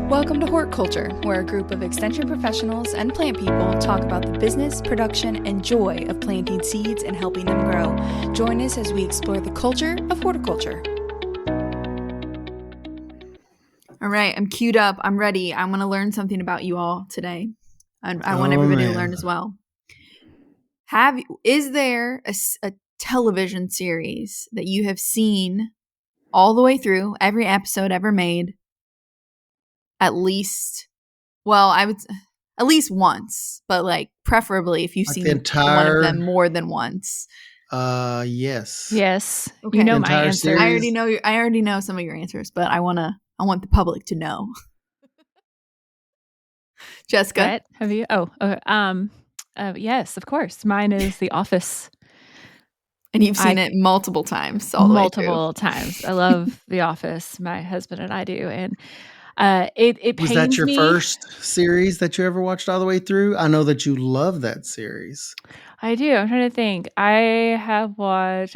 Welcome to Horticulture, where a group of extension professionals and plant people talk about the business, production, and joy of planting seeds and helping them grow. Join us as we explore the culture of horticulture. All right, I'm queued up. I'm ready. I want to learn something about you all today. I want everybody to learn as well. Is there a television series that you have seen all the way through, every episode ever made, at least once, but like preferably if you've seen one of them more than once? Yes. Okay. You know my answer. Series. I already know some of your answers, but I want the public to know. Jessica, Brett, have you? Yes, of course. Mine is The Office. And you've seen it multiple times, all the way through. Multiple times. I love The Office. My husband and I do, and it pains me. Was that your first series that you ever watched all the way through? I know that you love that series. I do. I'm trying to think. I've watched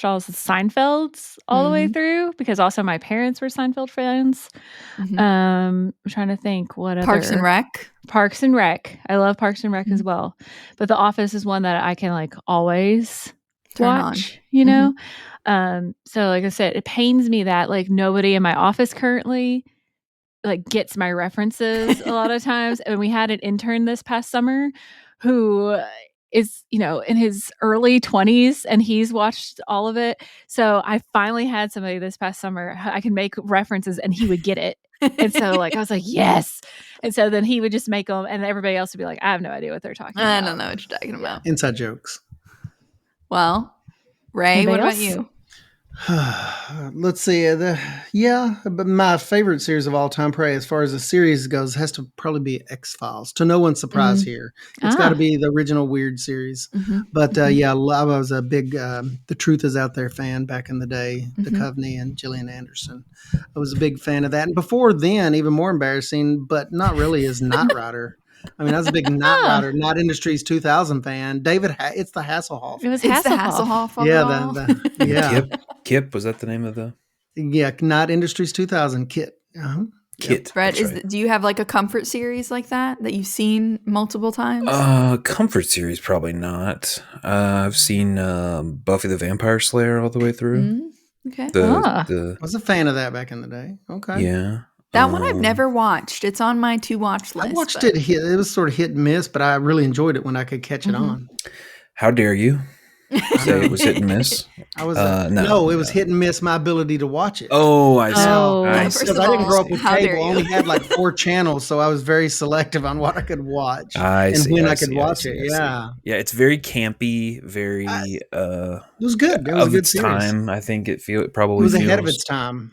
all of Seinfeld's all the way through, because also my parents were Seinfeld fans. Mm-hmm. I'm trying to think what Parks other. and Rec. Parks and Rec. I love Parks and Rec as well. But The Office is one that I can like always watch, you know? So like I said, it pains me that like nobody in my office currently like gets my references a lot of times. And we had an intern this past summer who is, in his early 20s, and he's watched all of it. So I finally had somebody this past summer I can make references and he would get it. And so like I was like, yes. And so then he would just make them, and everybody else would be like, I have no idea what they're talking about. I don't know what you're talking about. Inside jokes. Well, Ray, anybody what else? about you? Let's see. But my favorite series of all time, probably as far as the series goes, has to probably be X-Files. To no one's surprise here, it's got to be the original weird series. But I was a big The Truth Is Out There fan back in the day. Duchovny and Gillian Anderson. I was a big fan of that. And before then, even more embarrassing, but not really, is Knight Rider. I mean, I was a big Knight Rider, Knight Industries 2000 fan. It's the Hasselhoff. It was It's the Hasselhoff. Hasselhoff. Yeah, Kip, was that the name of the? Yeah, Knight Industries 2000, Kit. Kit. Brett, right. do you have like a comfort series like that you've seen multiple times? Comfort series, probably not. I've seen Buffy the Vampire Slayer all the way through. Okay. I was a fan of that back in the day. Okay. Yeah. That one I've never watched. It's on my to-watch list. I watched it. It was sort of hit and miss, but I really enjoyed it when I could catch it on. How dare you say it was hit and miss? I was no, it was hit and miss my ability to watch it. Oh, I see. Because I didn't grow up with cable. I only had like 4 channels, so I was very selective on what I could watch I could watch it. Yeah, it's very campy. Very. It was good. It was a good series. Time, I think it was ahead of its time.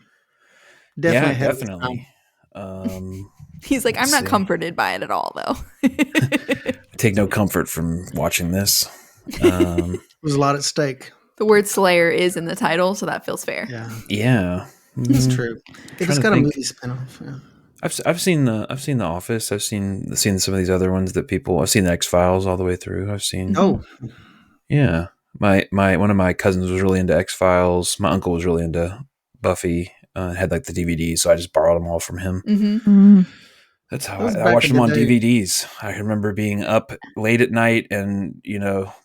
Definitely. He's like, I'm not comforted by it at all, though. I take no comfort from watching this. There's a lot at stake. The word Slayer is in the title, so that feels fair. Yeah. It's true. It's got a movie spinoff. Yeah. I've seen the Office. I've seen some of these other ones that I've seen the X-Files all the way through. I've seen. Yeah. My one of my cousins was really into X-Files. My uncle was really into Buffy. Had like the DVDs, so I just borrowed them all from him. That's how I watched them on DVDs. I remember being up late at night and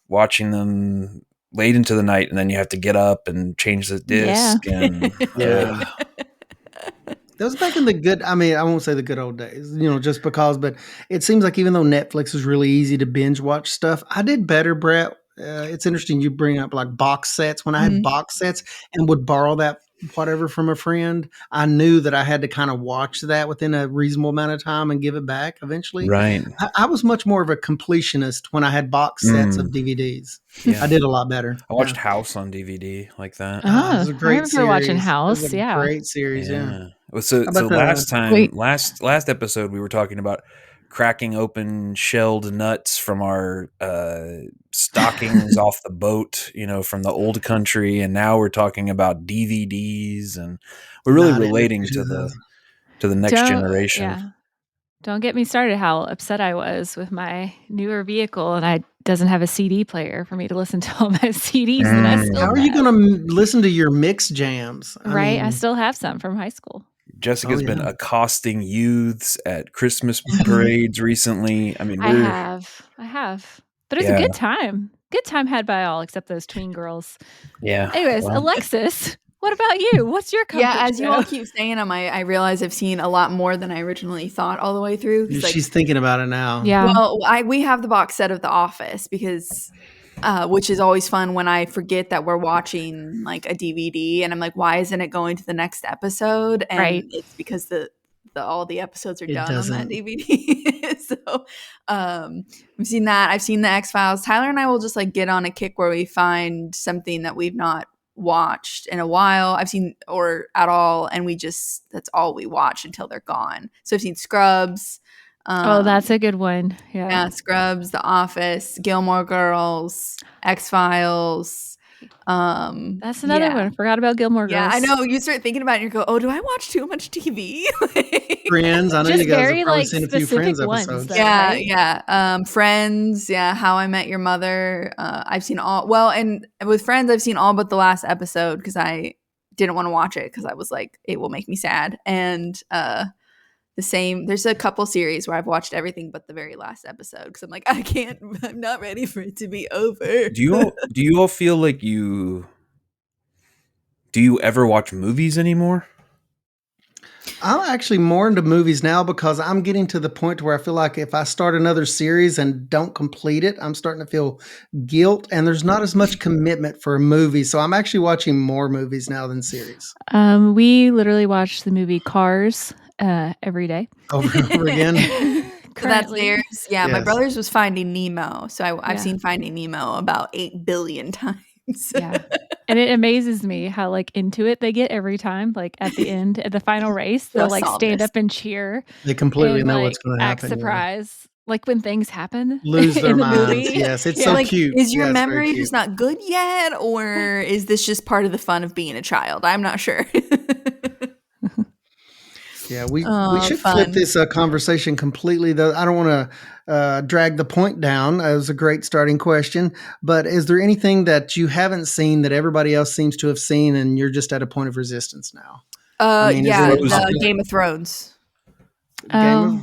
watching them late into the night, and then you have to get up and change the disc. That was back in the good. I mean, I won't say the good old days, just because. But it seems like even though Netflix is really easy to binge watch stuff, I did better, Brett. It's interesting you bring up like box sets. When I had box sets and would borrow that whatever from a friend, I knew that I had to kind of watch that within a reasonable amount of time and give it back eventually. Right. I was much more of a completionist when I had box sets of DVDs. I did a lot better. I watched House on DVD like that. It was a great series. I remember watching House. It was a great series. Yeah. So last episode we were talking about cracking open shelled nuts from our stockings off the boat, from the old country, and now we're talking about DVDs, and we're really relating to the next generation. Yeah. Don't get me started how upset I was with my newer vehicle, and I doesn't have a CD player for me to listen to all my CDs. How are you going to listen to your mix jams? I still have some from high school. Jessica's been accosting youths at Christmas parades recently. I mean, I have. But it's a good time. Good time had by all, except those tween girls. Yeah. Anyways, well. Alexis, what about you? What's your comfort as show? you all keep saying them, I realize I've seen a lot more than I originally thought all the way through. She's thinking about it now. Yeah. Well, we have the box set of The Office because, which is always fun when I forget that we're watching like a DVD and I'm like, why isn't it going to the next episode? And it's because all the episodes are done on that DVD. So I've seen that. I've seen the X-Files. Tyler and I will just like get on a kick where we find something that we've not watched in a while. I've seen or at all, and that's all we watch until they're gone. So I've seen Scrubs. That's a good one. Yeah, Scrubs, The Office, Gilmore Girls, X-Files. That's another one. I forgot about Gilmore Girls. Yeah, I know. You start thinking about it and you go, oh, do I watch too much TV? Friends. I know you guys have probably seen a few Friends episodes. Though, right? Friends. Yeah, How I Met Your Mother. I've seen all. Well, and with Friends, I've seen all but the last episode because I didn't want to watch it because I was like, it will make me sad. And the same. There's a couple series where I've watched everything but the very last episode because I'm like, I'm not ready for it to be over. Do you all feel like do you ever watch movies anymore? I'm actually more into movies now because I'm getting to the point where I feel like if I start another series and don't complete it, I'm starting to feel guilt and there's not as much commitment for a movie. So I'm actually watching more movies now than series. We literally watch the movie Cars every day. Over and over again. So that's theirs. Yeah, yes. My brother's was Finding Nemo. So I've seen Finding Nemo about 8 billion times. Yeah. And it amazes me how like into it they get every time. Like at the end, at the final race, they'll like stand up and cheer. They completely know like, what's going to happen. Act surprised. Like when things happen. Lose their minds. Movie. Yes, it's so like, cute. Is your memory just not good yet? Or is this just part of the fun of being a child? I'm not sure. Yeah, we should flip this conversation completely, though. I don't want to drag the point down. It was a great starting question. But is there anything that you haven't seen that everybody else seems to have seen and you're just at a point of resistance now? Game of Thrones. Yeah,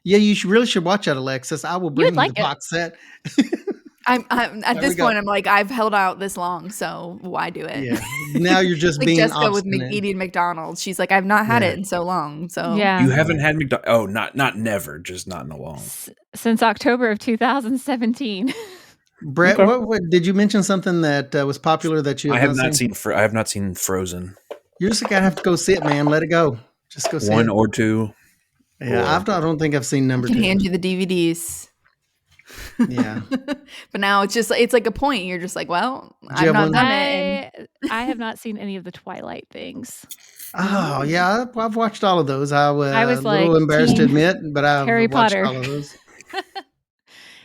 you really should watch that, Alexis. I will bring you the box set. I'm at this point. I'm like, I've held out this long, so why do it? Yeah. Now you're just like being Jessica obstinate. with eating McDonald's. She's like, I've not had it in so long. So yeah, you haven't had McDonald's. Oh, not never, just not in a long. Since October of 2017. Brett, what did you mention something that was popular that you? I have not seen. I have not seen Frozen. You're just gotta have to go see it, man. Let it go. Just go see it. 1 or 2. Yeah, I don't think I've seen number 2. I can hand you the DVDs. Yeah. But now it's like a point. You're just like, well, I've not done it. I have not seen any of the Twilight things. Oh, yeah. I've watched all of those. I was a little like, embarrassed to admit, but I've Harry watched Potter. all of those.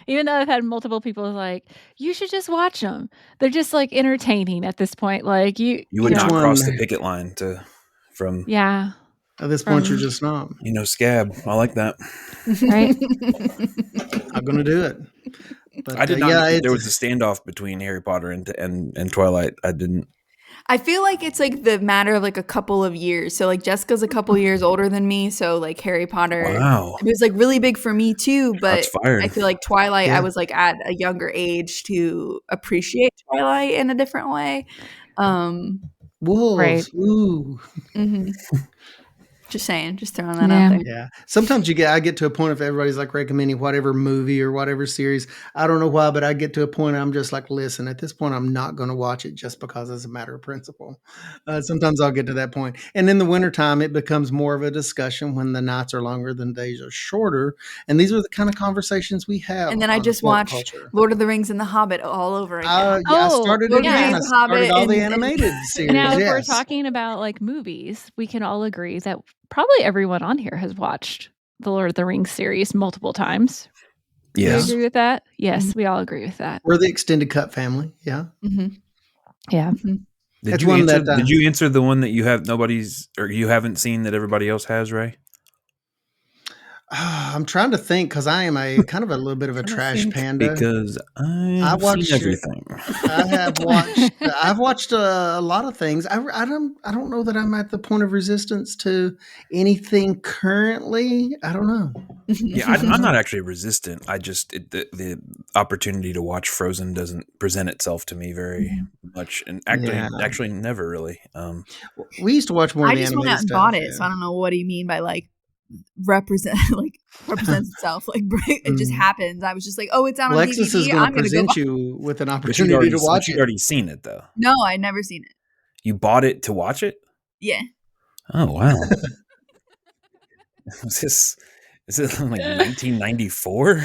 Even though I've had multiple people like, you should just watch them. They're just like entertaining at this point. Like you would not cross the picket line from. Yeah. At this point, you're just not. Scab. I like that. Right? I'm going to do it. But, I did not know there was a standoff between Harry Potter and Twilight. I didn't. I feel like it's like the matter of like a couple of years. So like Jessica's a couple years older than me. So like Harry Potter, it was like really big for me too. But I feel like Twilight, I was like at a younger age to appreciate Twilight in a different way. Wolves. Right. Ooh. Mm-hmm. Just saying, just throwing that out there. Yeah. Sometimes I get to a point if everybody's like recommending whatever movie or whatever series. I don't know why, but I get to a point I'm just like, listen, at this point, I'm not going to watch it just because it's a matter of principle. Sometimes I'll get to that point. And in the wintertime, it becomes more of a discussion when the nights are longer than days are shorter. And these are the kind of conversations we have. And then I just watched Lord of the Rings and The Hobbit all over again. I started again. I started all the animated series. Now, if we're talking about like movies, we can all agree that probably everyone on here has watched the Lord of the Rings series multiple times. Yes. Do you agree with that? Yes, we all agree with that. We're the extended cut family. Yeah. Mm-hmm. Yeah. Mm-hmm. Did you answer the one that you haven't seen that everybody else has, Ray? I'm trying to think because I am a kind of a little bit of a trash panda. Because I I've seen watch everything. I've watched a lot of things. I don't know that I'm at the point of resistance to anything currently. I don't know. Yeah, I'm not actually resistant. I just the opportunity to watch Frozen doesn't present itself to me very much, and Yeah. actually never really. We used to watch more of I the just went out animated and stuff. bought it, so I don't know what do you mean by like represents itself. Like it just happens. I was just like, oh, it's out on Lexus is DVD. going to I'm gonna go present buy. you with an But you'd opportunity to watch you'd it. already seen it though. No, I'd never seen it. You bought it to watch it? Yeah. Oh wow. Is this like 1994? It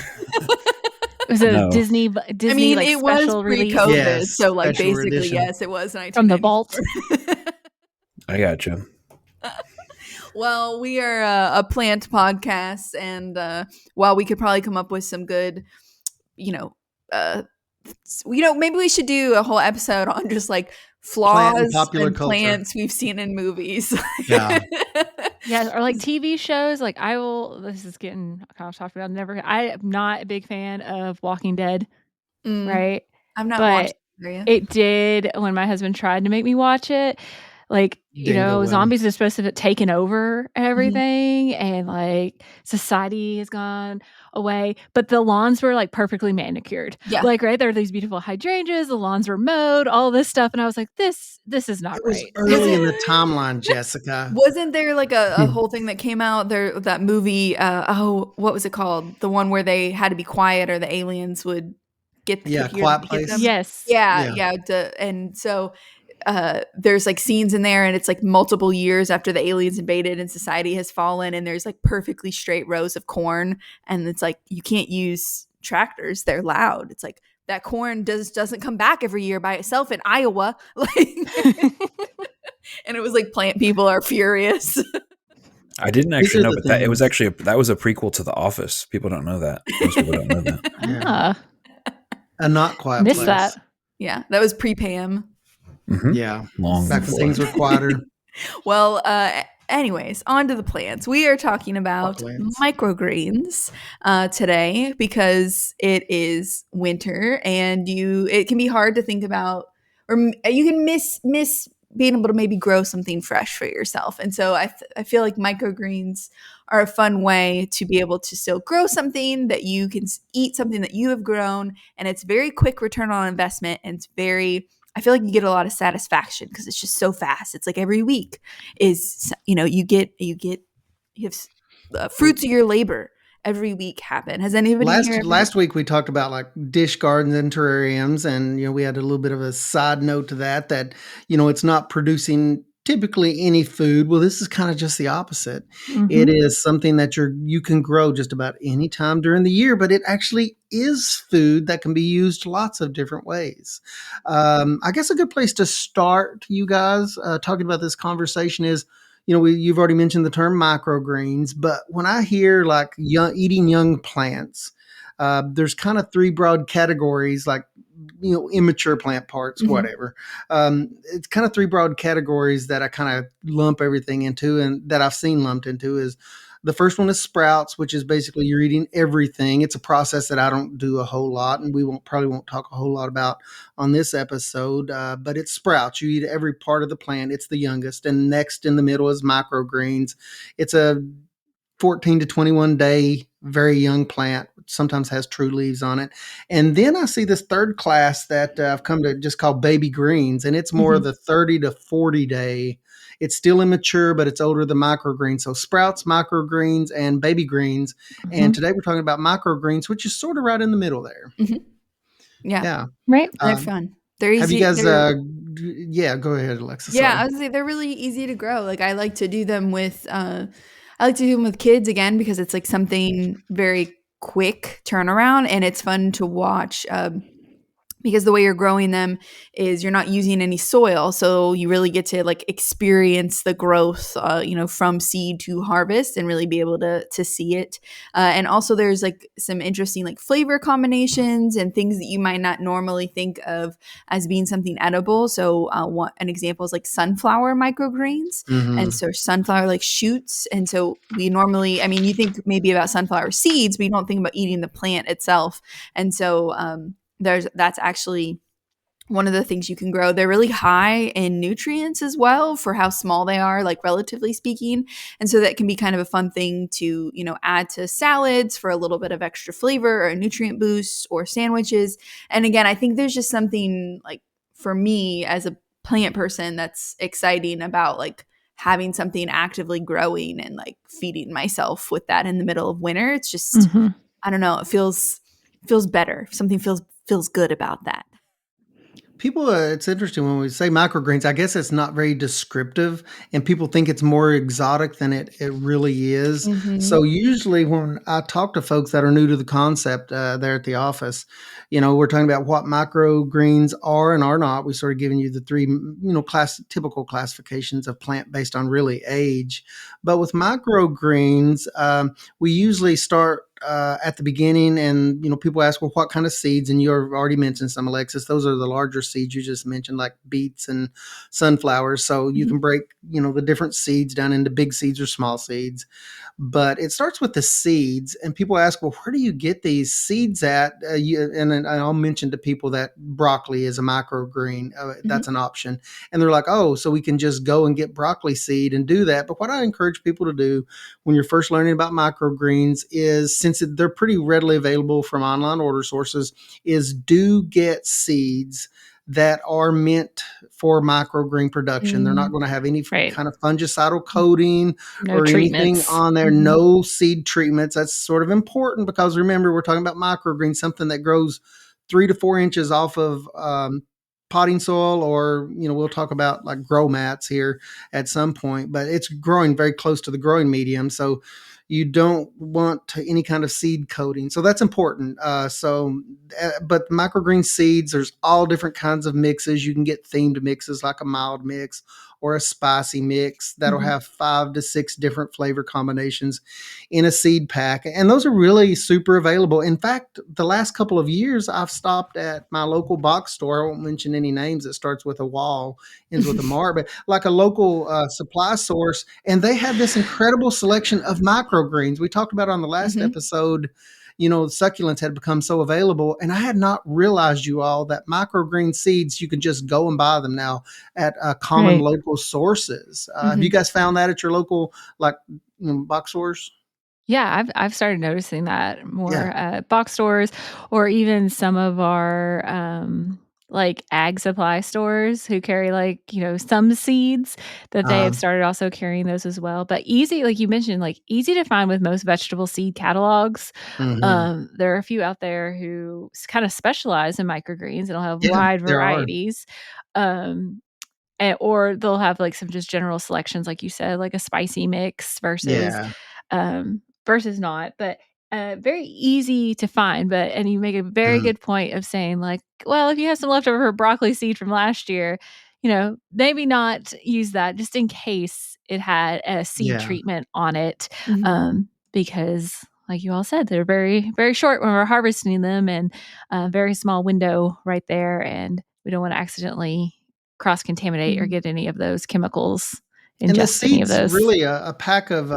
was a No. Disney I mean, like it was special release pre-COVID, Yes, so like special basically, edition. yes, it was from the vault. 1994. I gotcha. Well, we are a plant podcast, and while we could probably come up with some good, uh, maybe we should do a whole episode on just like Plant and flaws popular and culture. plants we've seen in movies. Yeah. Yeah, or like TV shows. Like this is getting kind of talked about. I am not a big fan of Walking Dead, right? I've not watched it. It did when my husband tried to make me watch it. Like, zombies are supposed to have taken over everything, and like society has gone away, but the lawns were like perfectly manicured. Yeah. Like, right, there are these beautiful hydrangeas, the lawns were mowed, all this stuff, and I was like, this is not It was right. early in the timeline, Jessica. Wasn't there like a whole thing that came out there, that movie, what was it called? The one where they had to be quiet or the aliens would get Quiet Place. them? Yes. Yeah. And so there's like scenes in there, and it's like multiple years after the aliens invaded and society has fallen, and there's like perfectly straight rows of corn, and it's like you can't use tractors, they're loud. It's like that corn doesn't come back every year by itself in Iowa. Like and it was like plant people are furious. I didn't actually know, but that was a prequel to The Office. People don't know that. Most people don't know that. Yeah. A not quiet Missed place. that. Yeah, that was pre-Pam. Mm-hmm. Yeah, long back when things were quieter. Well, anyways, on to the plants. We are talking about microgreens today because it is winter, and it can be hard to think about, or you can miss being able to maybe grow something fresh for yourself. And so I feel like microgreens are a fun way to be able to still grow something that you can eat, something that you have grown, and it's very quick return on investment, and I feel like you get a lot of satisfaction because it's just so fast. It's like every week is, you have fruits of your labor every week happen. Has anybody last week we talked about like dish gardens and terrariums, and we had a little bit of a side note to that it's not producing typically any food. Well, this is kind of just the opposite. Mm-hmm. It is something that you can grow just about any time during the year, but it actually is food that can be used lots of different ways. I guess a good place to start, you guys, talking about this conversation is, you've already mentioned the term microgreens, but when I hear like eating young plants, there's kind of three broad categories, like immature plant parts, mm-hmm. whatever. It's kind of three broad categories that I kind of lump everything into, and that I've seen lumped into is the first one is sprouts, which is basically you're eating everything. It's a process that I don't do a whole lot, and we probably won't talk a whole lot about on this episode, but it's sprouts. You eat every part of the plant. It's the youngest. And next in the middle is microgreens. It's a 14 to 21 day, very young plant, sometimes has true leaves on it. And then I see this third class that I've come to just call baby greens, and it's more mm-hmm. of the 30 to 40 day. It's still immature, but it's older than microgreens. So sprouts, microgreens, and baby greens. Mm-hmm. And today we're talking about microgreens, which is sort of right in the middle there. Mm-hmm. Yeah. Right. They're fun. They're easy. Have you guys, go ahead, Alexa. Yeah, I was gonna say they're really easy to grow. Like I like to do them with kids again, because it's like something very quick turnaround, and it's fun to watch because the way you're growing them is you're not using any soil, so you really get to like experience the growth, from seed to harvest, and really be able to see it. And also, there's like some interesting like flavor combinations and things that you might not normally think of as being something edible. So, an example is like sunflower microgreens, and so sunflower like shoots. And so we normally, I mean, you think maybe about sunflower seeds, but you don't think about eating the plant itself. And so, that's actually one of the things you can grow. They're really high in nutrients as well for how small they are, like relatively speaking. And so that can be kind of a fun thing to, add to salads for a little bit of extra flavor or a nutrient boost, or sandwiches. And again, I think there's just something like, for me as a plant person, that's exciting about like having something actively growing and like feeding myself with that in the middle of winter. It's just, I don't know, it feels better. Something feels good about that. People, it's interesting when we say microgreens, I guess it's not very descriptive, and people think it's more exotic than it really is. Mm-hmm. So usually when I talk to folks that are new to the concept there at the office, we're talking about what microgreens are and are not. We sort of giving you the three, typical classifications of plant based on really age. But with microgreens, we usually start at the beginning, and people ask, well, what kind of seeds? And you've already mentioned some, Alexis. Those are the larger seeds you just mentioned, like beets and sunflowers. So you can break the different seeds down into big seeds or small seeds. But it starts with the seeds, and people ask, well, where do you get these seeds at? And I'll mention to people that broccoli is a microgreen. That's an option. And they're like, oh, so we can just go and get broccoli seed and do that. But what I encourage people to do when you're first learning about microgreens is, since they're pretty readily available from online order sources, is do get seeds that are meant for microgreen production. They're not going to have any kind of fungicidal coating or anything on there. No seed treatments. That's sort of important, because remember, we're talking about microgreens, something that grows 3 to 4 inches off of potting soil, or we'll talk about like grow mats here at some point, but it's growing very close to the growing medium, so you don't want any kind of seed coating. So that's important. But microgreen seeds, there's all different kinds of mixes. You can get themed mixes like a mild mix or a spicy mix that'll have 5 to 6 different flavor combinations in a seed pack. And those are really super available. In fact, the last couple of years, I've stopped at my local box store. I won't mention any names. It starts with a wall, ends with a mar, but like a local supply source. And they have this incredible selection of microgreens. We talked about on the last episode, succulents had become so available, and I had not realized, you all, that microgreen seeds, you can just go and buy them now at common local sources. Have you guys found that at your local, like, box stores? Yeah, I've started noticing that more at box stores, or even some of our like ag supply stores who carry like, some seeds that they have started also carrying those as well. But easy, like you mentioned, like easy to find with most vegetable seed catalogs. There are a few out there who kind of specialize in microgreens, and they'll have wide varieties. Or they'll have like some just general selections, like you said, like a spicy mix versus not, but very easy to find. And you make a very good point of saying, like, well, if you have some leftover broccoli seed from last year, maybe not use that, just in case it had a seed treatment on it. Because like you all said, they're very, very short when we're harvesting them, and a very small window right there. And we don't want to accidentally cross-contaminate or get any of those chemicals, And the ingest any of seeds, those. really a pack of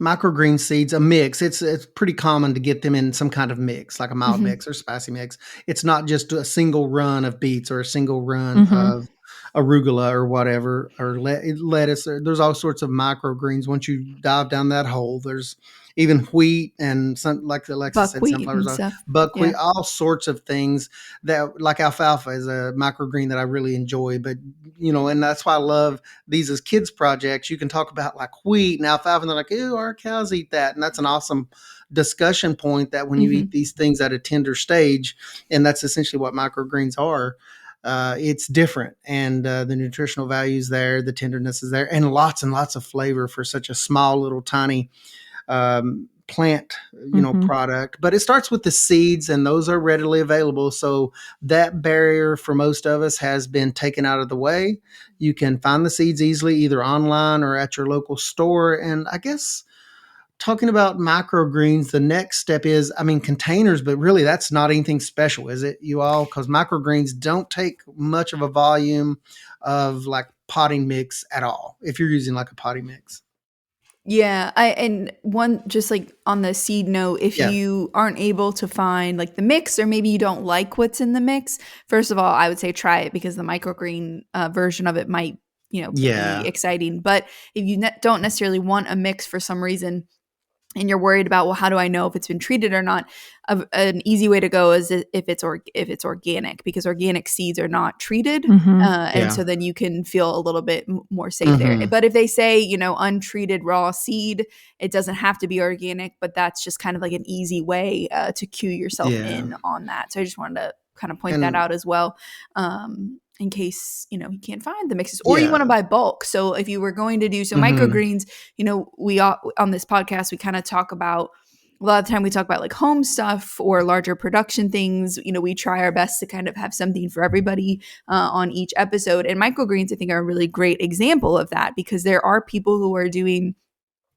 microgreen seeds, a mix. It's pretty common to get them in some kind of mix, like a mild mix or spicy mix. It's not just a single run of beets or a single run of arugula or whatever, or lettuce. There's all sorts of microgreens. Once you dive down that hole, there's even wheat and some, like Alexis said, sunflowers, buckwheat, all sorts of things that, like alfalfa is a microgreen that I really enjoy. But, and that's why I love these as kids projects. You can talk about like wheat and alfalfa, and they're like, ew, our cows eat that. And that's an awesome discussion point, that when you eat these things at a tender stage, and that's essentially what microgreens are, it's different, and the nutritional values there, the tenderness is there, and lots of flavor for such a small little tiny plant, product, but it starts with the seeds, and those are readily available. So that barrier for most of us has been taken out of the way. You can find the seeds easily, either online or at your local store. And I guess talking about microgreens, the next step is, containers, but really that's not anything special, is it, you all? Because microgreens don't take much of a volume of like potting mix at all, if you're using like a potting mix. Yeah, and one just like on the seed note, if you aren't able to find like the mix, or maybe you don't like what's in the mix, first of all, I would say try it, because the microgreen version of it might, be exciting. But if you don't necessarily want a mix for some reason, and you're worried about, well, how do I know if it's been treated or not? An easy way to go is if it's organic, because organic seeds are not treated. And so then you can feel a little bit more safe there. But if they say, untreated raw seed, it doesn't have to be organic, but that's just kind of like an easy way to cue yourself in on that. So I just wanted to kind of point that out as well. In case, you can't find the mixes, or you want to buy bulk. So if you were going to do microgreens, we on this podcast, we kind of talk about, a lot of the time we talk about like home stuff or larger production things. We try our best to kind of have something for everybody on each episode. And microgreens, I think, are a really great example of that, because there are people who are doing,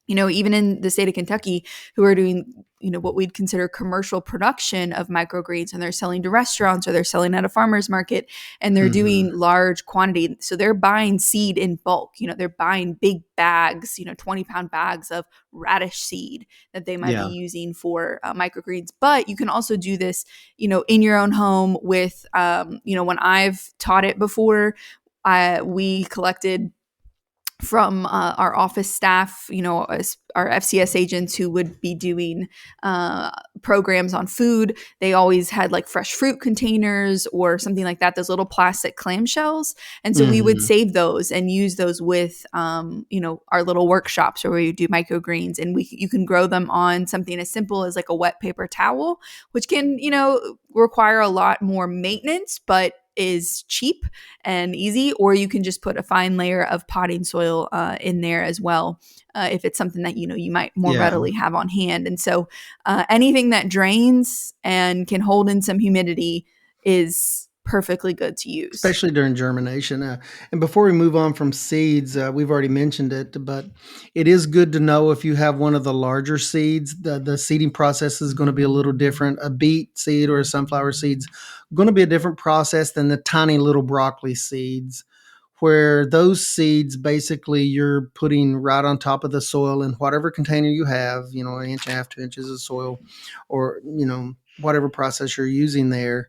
even in the state of Kentucky, who are doing, what we'd consider commercial production of microgreens, and they're selling to restaurants, or they're selling at a farmer's market, and they're doing large quantity. So they're buying seed in bulk. They're buying big bags, 20-pound bags of radish seed that they might be using for microgreens. But you can also do this, in your own home with, when I've taught it before, we collected from our office staff, our FCS agents who would be doing programs on food. They always had like fresh fruit containers or something like that, those little plastic clamshells. And so we would save those and use those with, our little workshops where we do microgreens. And you can grow them on something as simple as like a wet paper towel, which can, require a lot more maintenance, but is cheap and easy. Or you can just put a fine layer of potting soil in there as well, if it's something that you might more readily have on hand. And so anything that drains and can hold in some humidity is perfectly good to use, especially during germination. And before we move on from seeds, we've already mentioned it, but it is good to know if you have one of the larger seeds, the seeding process is going to be a little different. A beet seed or a sunflower seed's going to be a different process than the tiny little broccoli seeds, where those seeds basically you're putting right on top of the soil in whatever container you have, an inch and a half, 2 inches of soil, or whatever process you're using there.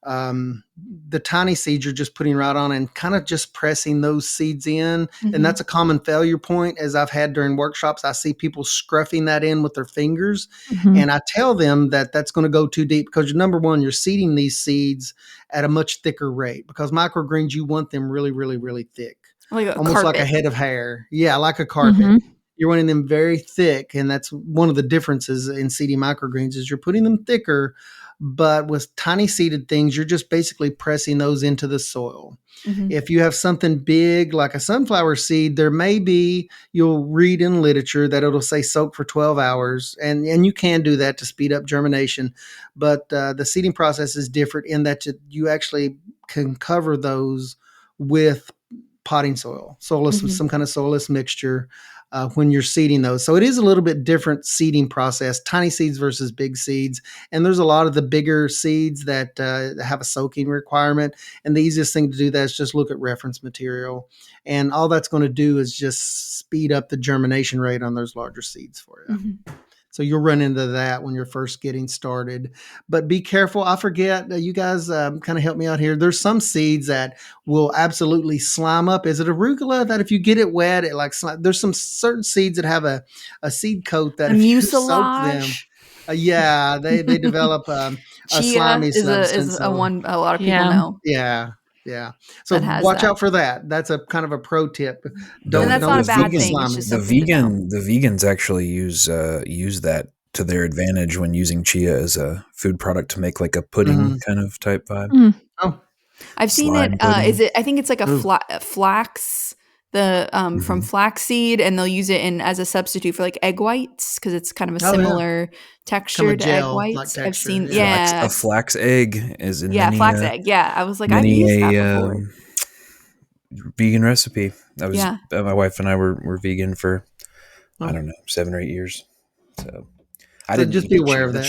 The tiny seeds you're just putting right on and kind of just pressing those seeds in. And that's a common failure point, as I've had during workshops. I see people scruffing that in with their fingers. And I tell them that that's going to go too deep, because number one, you're seeding these seeds at a much thicker rate, because microgreens, you want them really, really, really thick. Like almost carpet. Like a head of hair. Yeah, like a carpet. You're wanting them very thick. And that's one of the differences in seeding microgreens, is you're putting them thicker. But with tiny seeded things, you're just basically pressing those into the soil. If you have something big like a sunflower seed, there may be, you'll read in literature that it'll say soak for 12 hours. And you can do that to speed up germination. But the seeding process is different in that you actually can cover those with potting soil, some kind of soilless mixture when you're seeding those. So it is a little bit different seeding process, tiny seeds versus big seeds. And there's a lot of the bigger seeds that have a soaking requirement. And the easiest thing to do that is just look at reference material. And all that's going to do is just speed up the germination rate on those larger seeds for you. So you'll run into that when you're first getting started. But be careful. I forget, you guys kind of help me out here. There's some seeds that will absolutely slime up. Is it arugula that if you get it wet, it like slime? There's some certain seeds that have a seed coat that if you soak them, they develop a slimy substance. Is a one a lot of people know. Yeah. So watch out for that. That's a kind of a pro tip. Don't not a bad thing. The vegans actually use that to their advantage when using chia as a food product to make like a pudding kind of type vibe. Oh, I've seen it. I think it's like a flax from flaxseed, and they'll use it as a substitute for like egg whites because it's kind of a Oh, yeah. similar texture Kind of to egg gel-like whites. I've texture, seen, yeah. A flax egg is in yeah, flax egg. Yeah, I was like, I've many used that a before. vegan recipe. Yeah. My wife and I were vegan for I don't know 7 or 8 years. So I didn't just eat be the aware chia. of The that.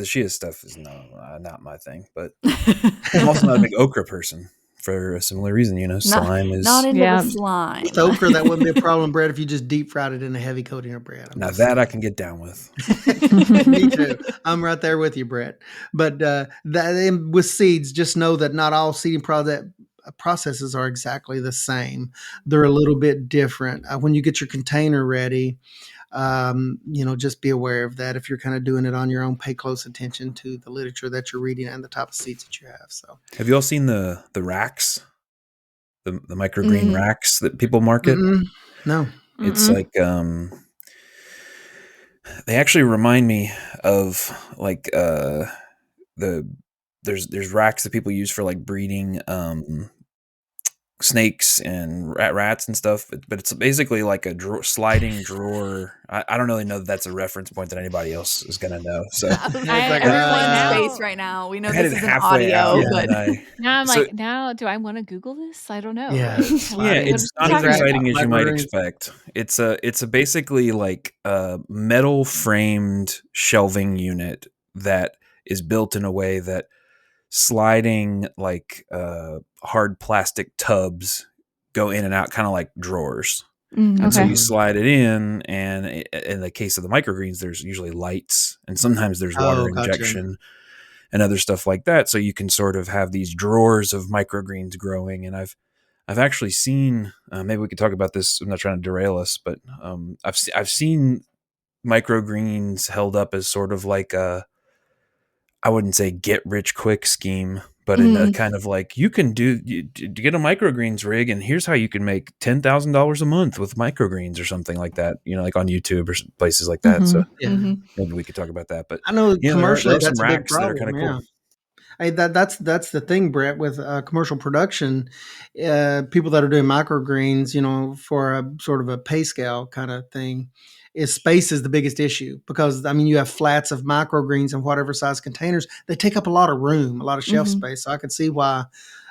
chia stuff is not my thing. But I'm also not a big okra person for a similar reason. Slime not is into the slime. With okra, that wouldn't be a problem, Brett, if you just deep fried it in a heavy coating of bread. now that I can get down with. Me too. I'm right there with you, Brett. But with seeds, just know that not all seeding processes are exactly the same. They're a little bit different. When you get your container ready, just be aware of that. If you're kind of doing it on your own, pay close attention to the literature that you're reading and the type of seeds that you have. So, have you all seen the racks, the microgreen racks that people market? No, it's like they actually remind me of like there's racks that people use for like breeding snakes and rats and stuff, but it's basically like a sliding drawer. I don't really know that that's a reference point that anybody else is gonna know. So everyone's face right now. We know this is an audio, but now I'm like, now do I want to Google this? I don't know. Yeah, it's not as exciting as you might expect. It's a basically like a metal framed shelving unit that is built in a way that sliding like hard plastic tubs go in and out kind of like drawers. And so you slide it in, and in the case of the microgreens, there's usually lights, and sometimes there's water injection and other stuff like that. So you can sort of have these drawers of microgreens growing. And I've actually seen, maybe we could talk about this. I'm not trying to derail us, but I've seen microgreens held up as sort of like I wouldn't say get rich quick scheme, but in a kind of like you get a microgreens rig, and here's how you can make $10,000 a month with microgreens or something like that. Like on YouTube or places like that. So maybe we could talk about that. But I know commercially there are that's some a big racks that are kind of cool. Hey, that's the thing, Brett, with commercial production. People that are doing microgreens, for a sort of a pay scale kind of thing, is space is the biggest issue because you have flats of microgreens in whatever size containers. They take up a lot of room, a lot of shelf space. So I could see why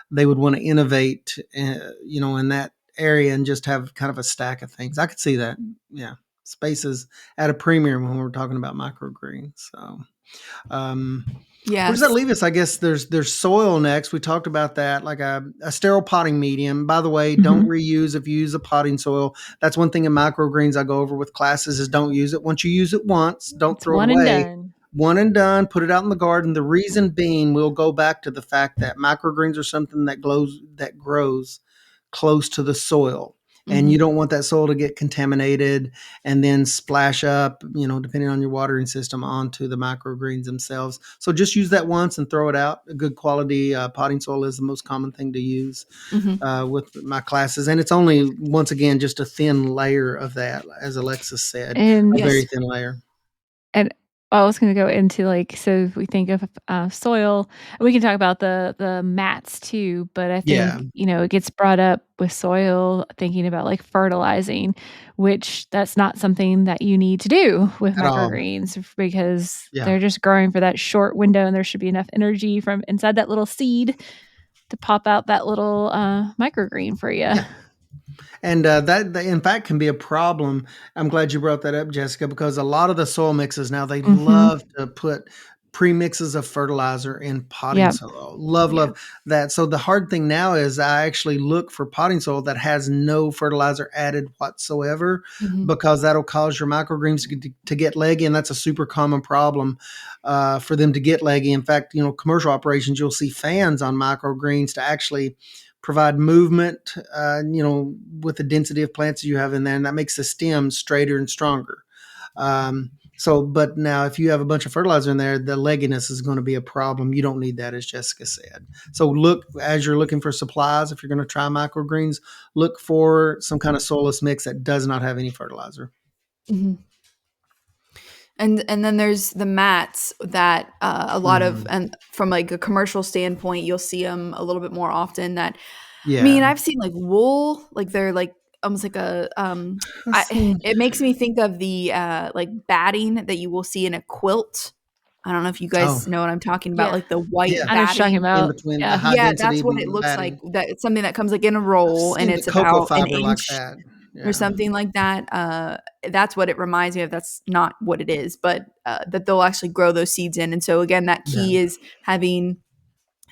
they would want to innovate, in that area and just have kind of a stack of things. I could see that. Yeah, space is at a premium when we're talking about microgreens. So. Where does that leave us? I guess there's soil next. We talked about that, like a sterile potting medium. By the way, don't reuse if you use a potting soil. That's one thing in microgreens I go over with classes is don't use it. Once you use it once, don't throw it away. One and done. Put it out in the garden. The reason being, we'll go back to the fact that microgreens are something that grows close to the soil. And you don't want that soil to get contaminated and then splash up, depending on your watering system, onto the microgreens themselves. So just use that once and throw it out. A good quality potting soil is the most common thing to use with my classes. And it's only, once again, just a thin layer of that, as Alexis said, a very thin layer. And I was going to go into so if we think of soil, we can talk about the mats too, but I think, it gets brought up with soil, thinking about like fertilizing, which that's not something that you need to do with microgreens because they're just growing for that short window and there should be enough energy from inside that little seed to pop out that little microgreen for you. Yeah. And that, in fact, can be a problem. I'm glad you brought that up, Jessica, because a lot of the soil mixes now, they love to put premixes of fertilizer in potting soil. Love that. So the hard thing now is I actually look for potting soil that has no fertilizer added whatsoever because that'll cause your microgreens to get leggy, and that's a super common problem for them to get leggy. In fact, commercial operations, you'll see fans on microgreens to actually provide movement, with the density of plants you have in there, and that makes the stems straighter and stronger. But now if you have a bunch of fertilizer in there, the legginess is going to be a problem. You don't need that, as Jessica said. So look, as you're looking for supplies, if you're going to try microgreens, look for some kind of soilless mix that does not have any fertilizer. And then there's the mats that a lot of, and from like a commercial standpoint, you'll see them a little bit more often. That I mean, I've seen like wool, like they're like almost like a Let's see. it makes me think of the like batting that you will see in a quilt. I don't know if you guys Oh, know what I'm talking about, Yeah. like the white yeah. I know what you're talking batting. In about. between the Yeah. high Yeah, density that's what it looks like. batting. That it's something that comes like in a I've roll, and seen the it's cocoa about an fiber like inch that. or Yeah. something like that. That's what it reminds me of. That's not what it is, but that they'll actually grow those seeds in. And so again, that Yeah. key is having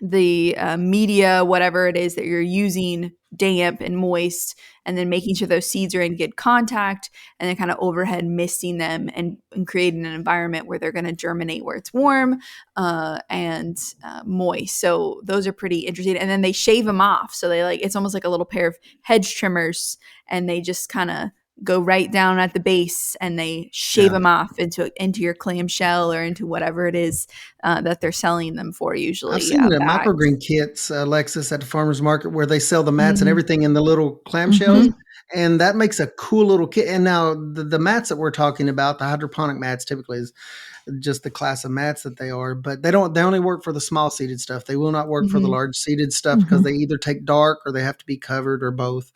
the media, whatever it is that you're using, damp and moist, and then making sure those seeds are in good contact, and then kind of overhead misting them and creating an environment where they're going to germinate where it's warm and moist. So those are pretty interesting. And then they shave them off. So they like, it's almost like a little pair of hedge trimmers, and they just kind of go right down at the base and they shave Yeah. them off into your clamshell or into whatever it is that they're selling them for, I've usually seen the bags. microgreen kits, Alexis, at the farmer's market where they sell the mats and Mhm. everything in the little clamshells, Mhm. and that makes a cool little kit. And now the mats that we're talking about, the hydroponic mats, typically is just the class of mats that they are, but they only work for the small seeded stuff. They will not work for the Mhm. large seeded stuff because Mhm. they either take dark or they have to be covered or both.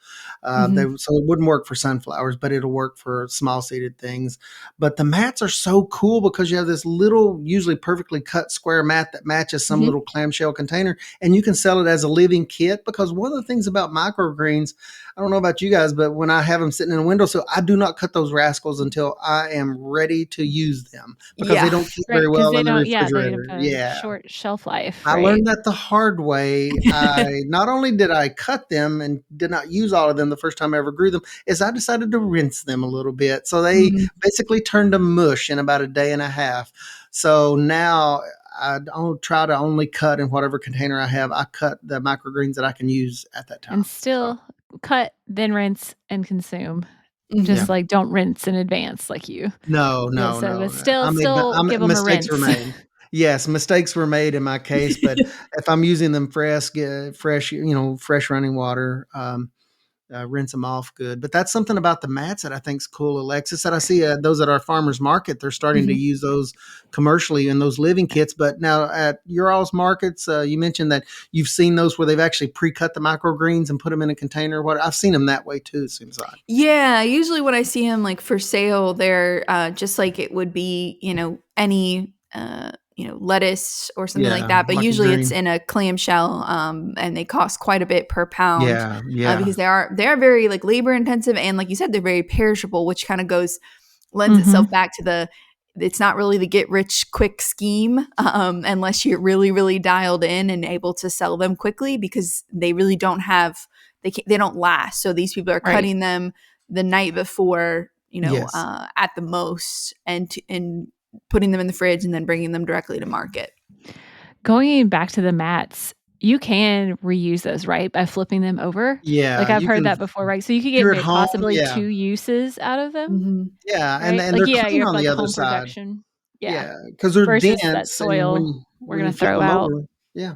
Mhm. So it wouldn't work for sunflowers, but it'll work for small seeded things. But the mats are so cool because you have this little, usually perfectly cut square mat that matches some Mhm. little clamshell container, and you can sell it as a living kit. Because one of the things about microgreens, I don't know about you guys, but when I have them sitting in a windowsill, I do not cut those rascals until I am ready to use them because they Yeah. don't keep very Right, because well they in the don't yeah, they have refrigerator. a Yeah. short shelf life, I right? learned that the hard way. I not only did I cut them and did not use all of them the first time I ever grew them, is I decided to rinse them a little bit. So they Mhm. basically turned to mush in about a day and a half. So now I don't try to only cut in whatever container I have. I cut the microgreens that I can use at that time. And So still cut, then rinse and consume. yeah. Just, Mhm. like, don't rinse in advance like you No, yeah, no, so but no. I made still give them a mistakes were rinse. made. Yes, mistakes were made in my case, but if I'm using them fresh, fresh running water, rinse them off good. But that's something about the mats that I think is cool, Alexis. That I see those at our farmers market, they're starting to Mhm. use those commercially in those living kits. But now at your all's markets, you mentioned that you've seen those where they've actually pre-cut the microgreens and put them in a container. What I've seen them that way too. It seems like. Yeah, usually when I see them like for sale, they're just like it would be, any lettuce or something like Yeah, that. But like a usually it's green. in a clamshell, and they cost quite a bit per pound Yeah, yeah, because they are very like labor intensive, and like you said, they're very perishable, which kind of lends Mhm. itself back to the it's not really the get rich quick scheme unless you're really really dialed in and able to sell them quickly, because they really don't have they don't last. So these people are Right. cutting them the night before, yes. at the most, and putting them in the fridge and then bringing them directly to market. Going back to the mats, you can reuse those, right, by flipping them over? Like, Yeah, I've you heard can that before, right? So you could if get you're at may home, possibly yeah, 2 uses out of them, Mhm. yeah, right? and Like, they're yeah, clean you're on the like other home side. production. Yeah. Yeah, because 'cause they're Versus that dense, and soil we're when you gonna flip throw them out. over, yeah.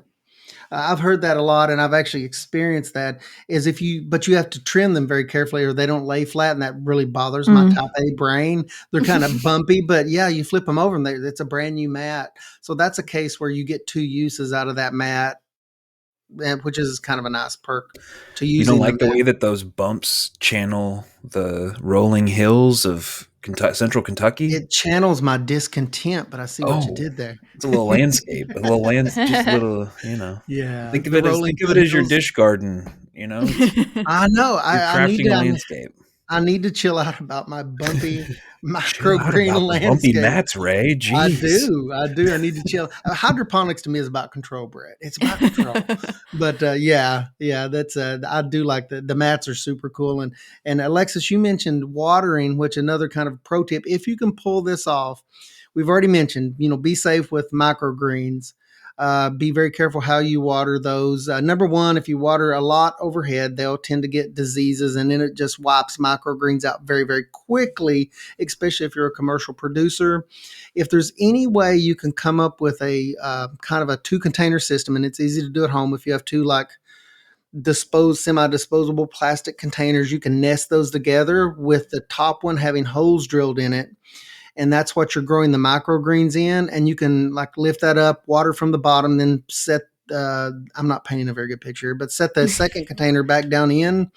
I've heard that a lot, and I've actually experienced that, is but you have to trim them very carefully or they don't lay flat, and that really bothers my Mm. type A brain. They're kinda bumpy, but yeah, you flip them over and it's a brand new mat. So that's a case where you get 2 uses out of that mat, and which is kind of a nice perk to You don't using them like the that way that those bumps channel the rolling hills of Central Kentucky? it channels my discontent, but I see what you Oh, did there. it's a little landscape, a little just a little, Yeah, think of the it as rolling think of it as your hills. dish garden, it's I know, you're I need crafting a to landscape. I need to chill out about my bumpy Chill out microgreen about the bumpy landscape. mats, Ray. I Jeez. do, I do, I need to chill. Hydroponics to me is about control, Brett. It's about control. But, yeah, that's, I do like the mats are super cool, and Alexis, you mentioned watering, which another kind of pro tip, if you can pull this off, we've already mentioned, be safe with microgreens. Be very careful how you water those. Number one, if you water a lot overhead, they'll tend to get diseases, and then it just wipes microgreens out very, very quickly, especially if you're a commercial producer. If there's any way you can come up with a kind of a 2 container system, and it's easy to do at home if you have two like semi-disposable plastic containers, you can nest those together with the top one having holes drilled in it, and that's what you're growing the microgreens in. And you can like lift that up, water from the bottom, then set I'm not painting a very good picture, but set the second container back down in.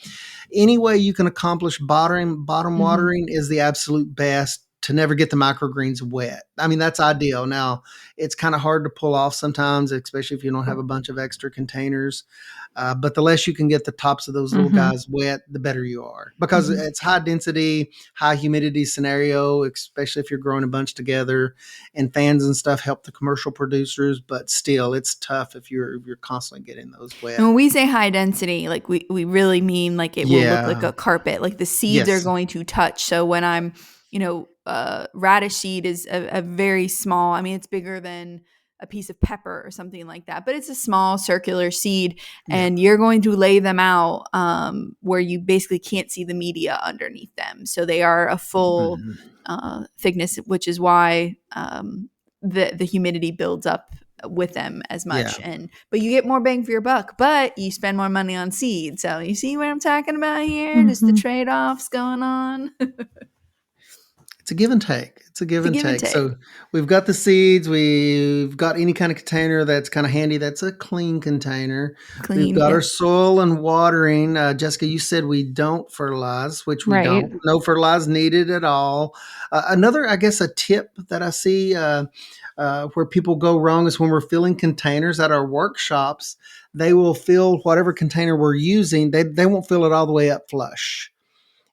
Any way you can accomplish bottom watering is the absolute best to never get the microgreens wet. I mean, that's ideal. Now, it's kind of hard to pull off sometimes, especially if you don't have a bunch of extra containers. But the less you can get the tops of those little guys wet, the better you are, because it's high density, high humidity scenario, especially if you're growing a bunch together, and fans and stuff help the commercial producers. But still, it's tough if you're constantly getting those wet. And when we say high density, like we really mean like it will look like a carpet, like the seeds are going to touch. So when I'm, radish seed is a very small, I mean, it's bigger than a piece of pepper or something like that, but it's a small circular seed, and you're going to lay them out where you basically can't see the media underneath them. So they are a full thickness, which is why the humidity builds up with them as much. But you get more bang for your buck, but you spend more money on seed. So you see what I'm talking about here? Just the trade-offs going on. It's a give and take. So we've got the seeds. We've got any kind of container that's kind of handy. That's a clean container. We've got our soil and watering. Jessica, you said we don't fertilize, which we don't. No fertilize needed at all. Another, I guess, a tip that I see where people go wrong is when we're filling containers at our workshops, they will fill whatever container we're using. They won't fill it all the way up flush,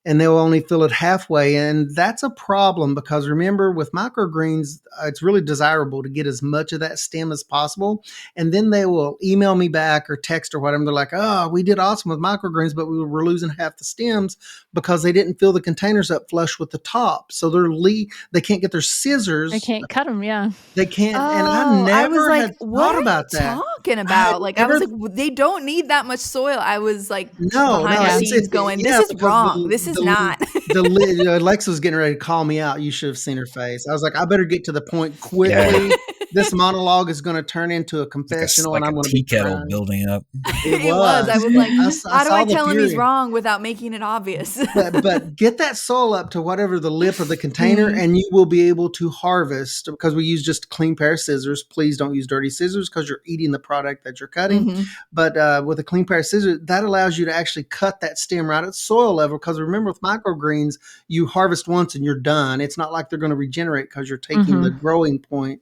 and they'll only fill it halfway. And that's a problem, because remember, with microgreens, it's really desirable to get as much of that stem as possible. And then they will email me back or text or whatever. They're like, oh, we did awesome with microgreens, but we were losing half the stems because they didn't fill the containers up flush with the top. So they can't get their scissors. They can't cut them. Yeah. They can't. And I never had thought about that. Talking about? I was like, they don't need that much soil. I was like, behind the scenes going, this is wrong. This is not. Alexa was getting ready to call me out. You should have seen her face. I was like, I better get to the point quickly. Yeah. This monologue is going to turn into a confessional, and I'm going to be tea kettle building up. It was. I was like, how do I tell him he's wrong without making it obvious? but get that soil up to whatever the lip of the container, and you will be able to harvest, because we use just a clean pair of scissors. Please don't use dirty scissors, because you're eating the product that you're cutting. But with a clean pair of scissors, that allows you to actually cut that stem right at soil level. Because remember, with microgreens, you harvest once and you're done. It's not like they're going to regenerate, because you're taking the growing point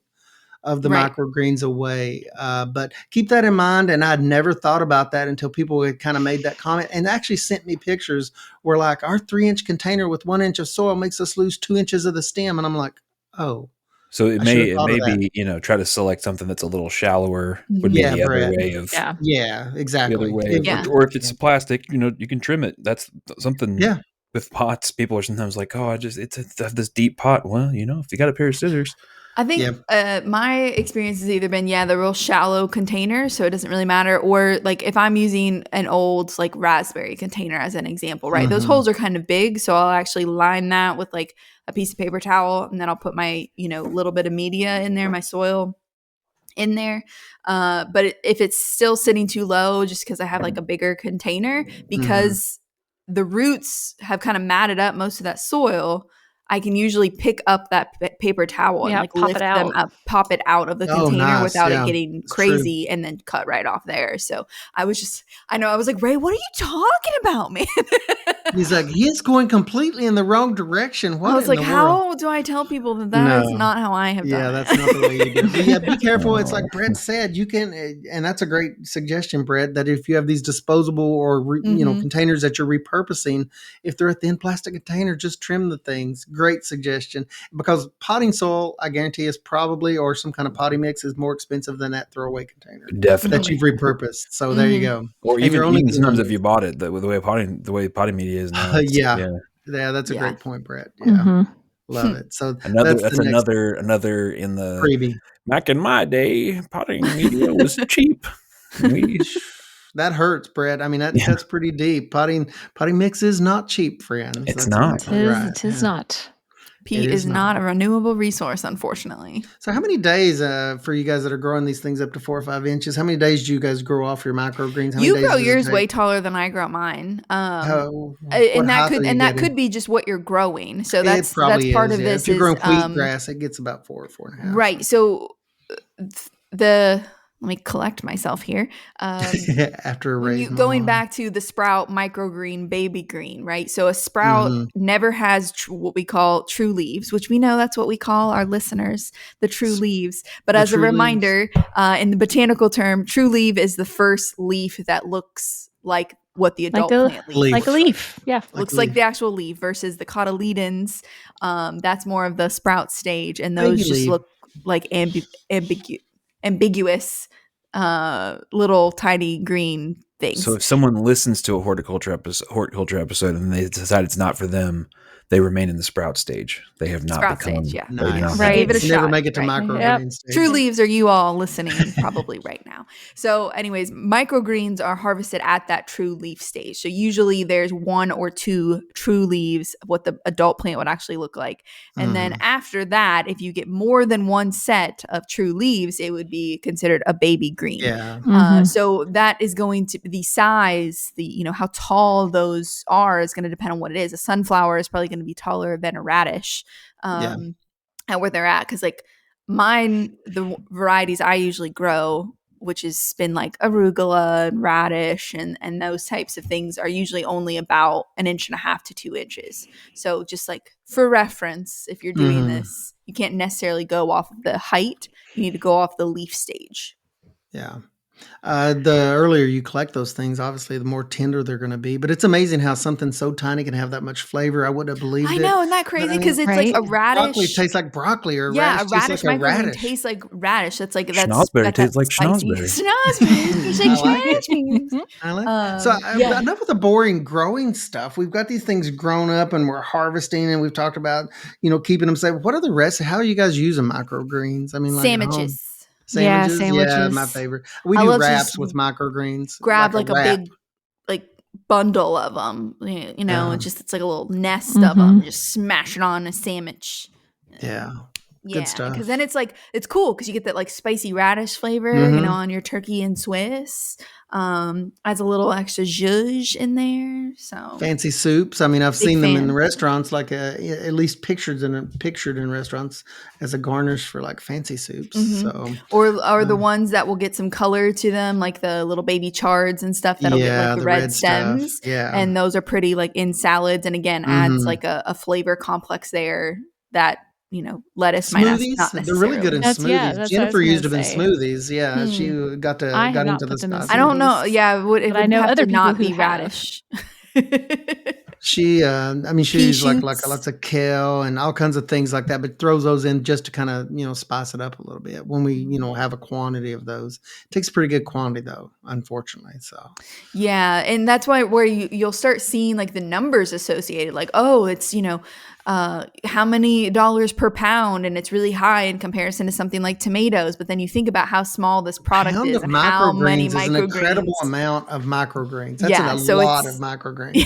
of the microgreens away. But keep that in mind. And I'd never thought about that until people had kind of made that comment and actually sent me pictures where, like, our 3-inch container with 1 inch of soil makes us lose 2 inches of the stem. And I'm like, oh. So it may be, try to select something that's a little shallower would be the other way of. Yeah, exactly. Or if it's plastic, you can trim it. That's something. Yeah. With pots, people are sometimes like, oh, it's this deep pot. Well, if you got a pair of scissors. I think my experience has either been, the real shallow container, so it doesn't really matter, or like if I'm using an old like raspberry container as an example, right? Those holes are kind of big, so I'll actually line that with like a piece of paper towel, and then I'll put my, little bit of media in there, my soil in there. But if it's still sitting too low, just because I have like a bigger container, because the roots have kind of matted up most of that soil, I can usually pick up that paper towel and like lift them up, pop it out of the container without it getting crazy, and then cut right off there. So I was like, Ray, what are you talking about, man? He's like, he's going completely in the wrong direction. What? I was like, how do I tell people that is not how I have done it? Yeah, that's not the way you do it. But be careful. It's like Brett said, you can, and that's a great suggestion, Brett, that if you have these disposable or, containers that you're repurposing, if they're a thin plastic container, just trim the things. Great suggestion, because potting soil, I guarantee, is probably, or some kind of potting mix, is more expensive than that throwaway container. Definitely. That you've repurposed. So there you go. Or even sometimes if you bought it, the way potting media is now. That's a great point, Brett. Yeah. Love it. So that's another in the freebie. Back in my day, potting media was cheap. That hurts, Brett. I mean, that's pretty deep. Potting mix is not cheap, friends. It's not. It is not. Peat is not a renewable resource, unfortunately. So how many days for you guys that are growing these things up to 4 or 5 inches, how many days do you guys grow off your microgreens? You grow yours way taller than I grow mine. That could be just what you're growing. So that's part of this. If you're growing wheatgrass, it gets about 4 or 4.5. Right. So the let me collect myself here. After Going back to the sprout, microgreen, baby green, right? So a sprout never has what we call true leaves, which we know that's what we call our listeners, the true leaves. But as a reminder, in the botanical term, true leaf is the first leaf that looks like what the adult plant leaf like a leaf. Yeah. Looks like the actual leaf versus the cotyledons. That's more of the sprout stage. And those just look like ambiguous little tiny green things. So if someone listens to a horticulture episode and they decide it's not for them, they remain in the sprout stage. They have not become. Stage, yeah. Nice. They gave it a shot. Never make it to microgreen stage. True leaves are you all listening probably right now. So anyways, microgreens are harvested at that true leaf stage. So usually there's 1 or 2 true leaves of what the adult plant would actually look like. And then after that, if you get more than 1 set of true leaves, it would be considered a baby green. Yeah. So that is going to the size, how tall those are is going to depend on what it is. A sunflower is probably going to be taller than a radish. At where they're at, because like the varieties I usually grow, which has been like arugula and radish and those types of things, are usually only about 1.5 inches to 2 inches. So just like for reference, if you're doing this, you can't necessarily go off of the height. You need to go off the leaf stage. Yeah. The earlier you collect those things, obviously, the more tender they're going to be. But it's amazing how something so tiny can have that much flavor. I wouldn't have believed it. I know, isn't that crazy? Because it's like a radish. Broccoli tastes like broccoli, or a radish like microgreen tastes like radish. That's like schnozberry tastes like schnozberry. I like. So enough with the boring growing stuff. We've got these things grown up and we're harvesting, and we've talked about keeping them safe. What are the rest? How are you guys using microgreens? I mean, like sandwiches. Sandwiches? Yeah, my favorite. We do wraps with microgreens. Grab like a big bundle of them, it's like a little nest of them. Just smash it on a sandwich. Yeah. Good stuff. Because then it's cool because you get that like spicy radish flavor, on your turkey and Swiss. Adds a little extra zhuzh in there. So fancy soups. I mean, I've seen them in the restaurants, like at least pictured in restaurants as a garnish for like fancy soups. So or the ones that will get some color to them, like the little baby chards and stuff that'll get like the red stems. Stuff. Yeah, and those are pretty like in salads, and again adds like a flavor complex there that. Lettuce might not necessarily. They're really good in smoothies. Jennifer used them in smoothies. Yeah, she got into this. I don't know. Yeah, but I know other people not be radish. She used like lots of kale and all kinds of things like that, but throws those in just to kind of spice it up a little bit when we have a quantity of those. It takes a pretty good quantity though, unfortunately. So yeah, and that's why where you'll start seeing like the numbers associated, like it's how many dollars per pound, and it's really high in comparison to something like tomatoes. But then you think about how small this product is and how many microgreens. Is an incredible amount of microgreens. That's a lot of microgreens.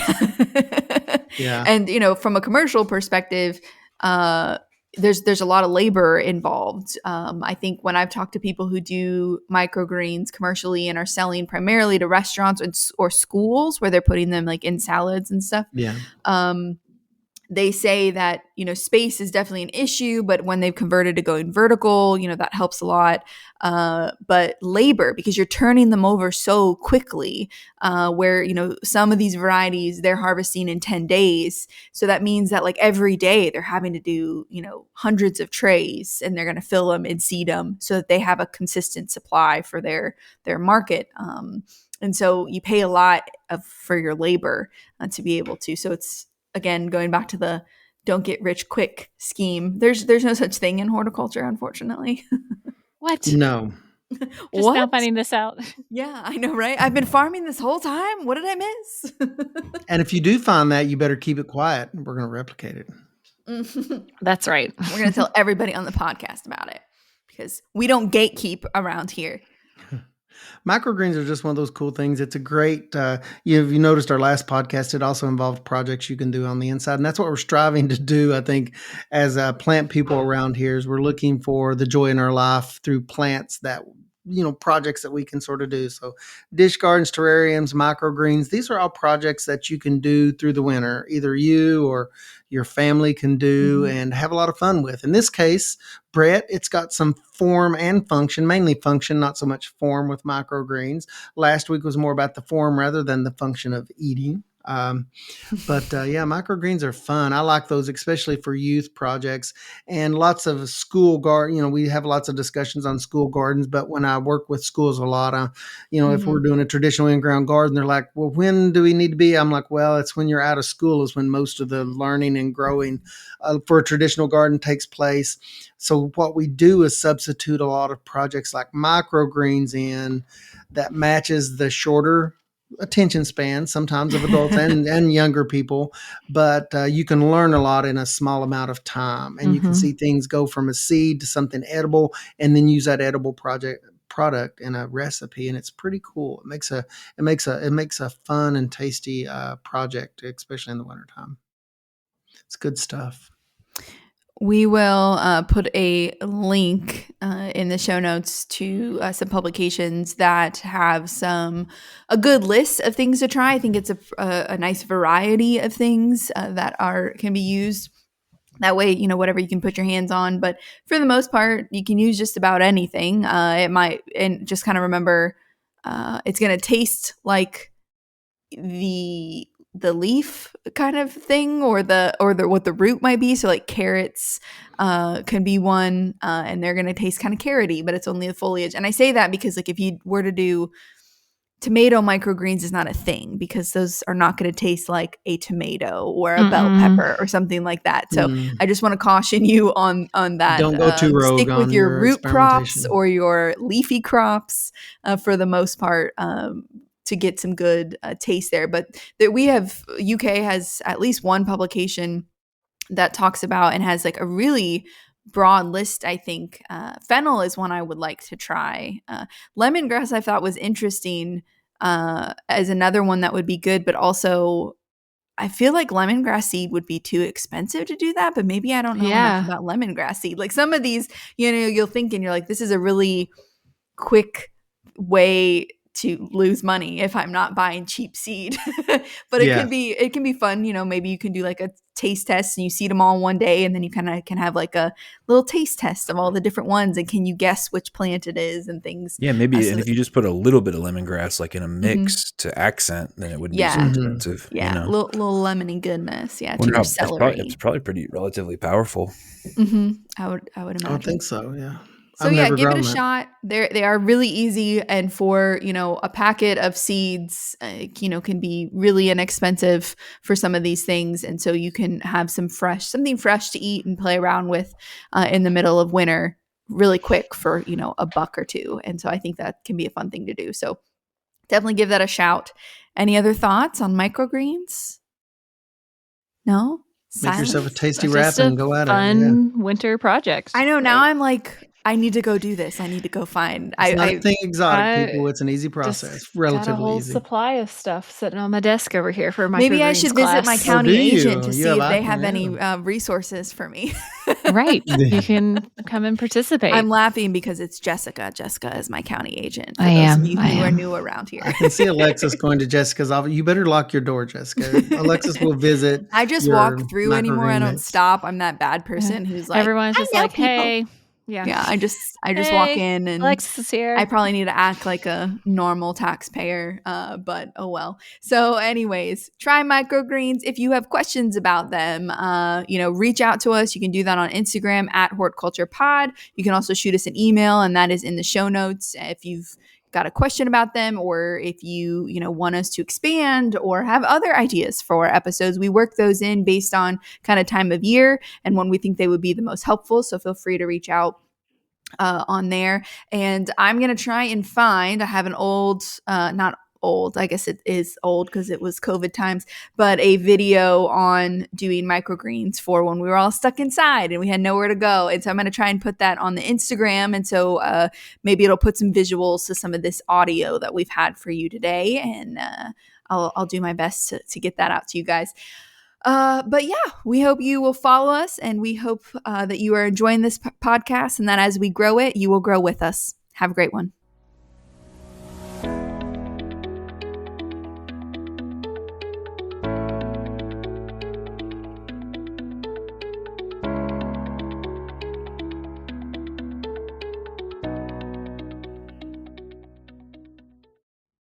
Yeah. And from a commercial perspective, there's a lot of labor involved. I think when I've talked to people who do microgreens commercially and are selling primarily to restaurants or schools where they're putting them like in salads and stuff. Yeah. They say that, space is definitely an issue, but when they've converted to going vertical, that helps a lot. But labor, because you're turning them over so quickly, where, some of these varieties they're harvesting in 10 days. So that means that like every day they're having to do, hundreds of trays, and they're going to fill them and seed them so that they have a consistent supply for their market. And so you pay a lot for your labor to be able to. So it's, again, going back to the don't get rich quick scheme. There's no such thing in horticulture, unfortunately. What? No. Just now finding this out. Yeah, I know, right? I've been farming this whole time. What did I miss? And if you do find that, you better keep it quiet. We're going to replicate it. That's right. We're going to tell everybody on the podcast about it because we don't gatekeep around here. Microgreens are just one of those cool things. It's a great, you noticed our last podcast, it also involved projects you can do on the inside. And that's what we're striving to do, I think, as plant people around here, is we're looking for the joy in our life through plants that projects that we can sort of do. So dish gardens, terrariums, microgreens, these are all projects that you can do through the winter, either you or your family can do and have a lot of fun with. In this case, Brett, it's got some form and function, mainly function, not so much form with microgreens. Last week was more about the form rather than the function of eating. But yeah, microgreens are fun. I like those, especially for youth projects and lots of school garden. We have lots of discussions on school gardens, but when I work with schools a lot, if we're doing a traditional in-ground garden, they're like, well, when do we need to be? I'm like, well, it's when you're out of school is when most of the learning and growing for a traditional garden takes place. So what we do is substitute a lot of projects like microgreens in that matches the shorter attention span sometimes of adults and younger people, but you can learn a lot in a small amount of time, and you can see things go from a seed to something edible and then use that edible product in a recipe, and it's pretty cool. It makes a fun and tasty project, especially in the wintertime. It's good stuff. We will put a link in the show notes to some publications that have a good list of things to try. I think it's a nice variety of things that can be used. That way, whatever you can put your hands on. But for the most part, you can use just about anything. And just kind of remember, it's going to taste like the leaf kind of thing, or what the root might be. So like carrots can be one, and they're going to taste kind of carroty, but it's only the foliage. And I say that because like if you were to do tomato microgreens is not a thing, because those are not going to taste like a tomato or a bell pepper or something like that. So I just want to caution you on that. Don't go too rogue. Stick with on your root crops or your leafy crops for the most part, to get some good taste there. But UK has at least one publication that talks about and has like a really broad list. I think fennel is one I would like to try. Lemongrass I thought was interesting as another one that would be good, but also I feel like lemongrass seed would be too expensive to do that, but maybe I don't know enough about lemongrass seed. Like some of these, you'll think and you're like, this is a really quick way to lose money if I'm not buying cheap seed. But it can be fun. Maybe you can do like a taste test and you seed them all one day, and then you kind of can have like a little taste test of all the different ones, and can you guess which plant it is and things. Yeah, maybe. And if you just put a little bit of lemongrass like in a mix to accent, then it wouldn't be so expensive. Yeah, little lemony goodness. Yeah, to your celery. It's probably pretty relatively powerful. I would imagine. I think so. Yeah. So yeah, give it a shot. They are really easy, and for a packet of seeds, can be really inexpensive for some of these things, and so you can have something fresh to eat and play around with in the middle of winter, really quick for $1 or $2, and so I think that can be a fun thing to do. So definitely give that a shout. Any other thoughts on microgreens? No. Make yourself a tasty wrap and go at it. Fun winter project. I know. Now I'm like, I need to go do this. I need to go find. It's not a thing exotic, people. It's an easy process. Relatively got a whole easy. Supply of stuff sitting on my desk over here for my Maybe I should visit my county agent to see if they have any resources for me. Right. You can come and participate. I'm laughing because it's Jessica. Jessica is my county agent. For those of you who are new around here. I can see Alexis going to Jessica's office. You better lock your door, Jessica. Alexis will visit. I just walk through anymore. I don't stop. I'm that bad person who's like, everyone's just like, people. Hey. Yeah, I just walk in, and Alexis is here. I probably need to act like a normal taxpayer, but oh well. So anyways, try microgreens. If you have questions about them, reach out to us. You can do that on Instagram at horticulturepod. You can also shoot us an email, and that is in the show notes. If you've got a question about them, or if you want us to expand or have other ideas for episodes, we work those in based on kind of time of year and when we think they would be the most helpful. So feel free to reach out on there. And I'm going to try and find, I have an old, not old, I guess it is old because it was COVID times, but a video on doing microgreens for when we were all stuck inside and we had nowhere to go. And so I'm going to try and put that on the Instagram. And so maybe it'll put some visuals to some of this audio that we've had for you today. And I'll do my best to get that out to you guys. But yeah, we hope you will follow us, and we hope that you are enjoying this podcast, and that as we grow it, you will grow with us. Have a great one.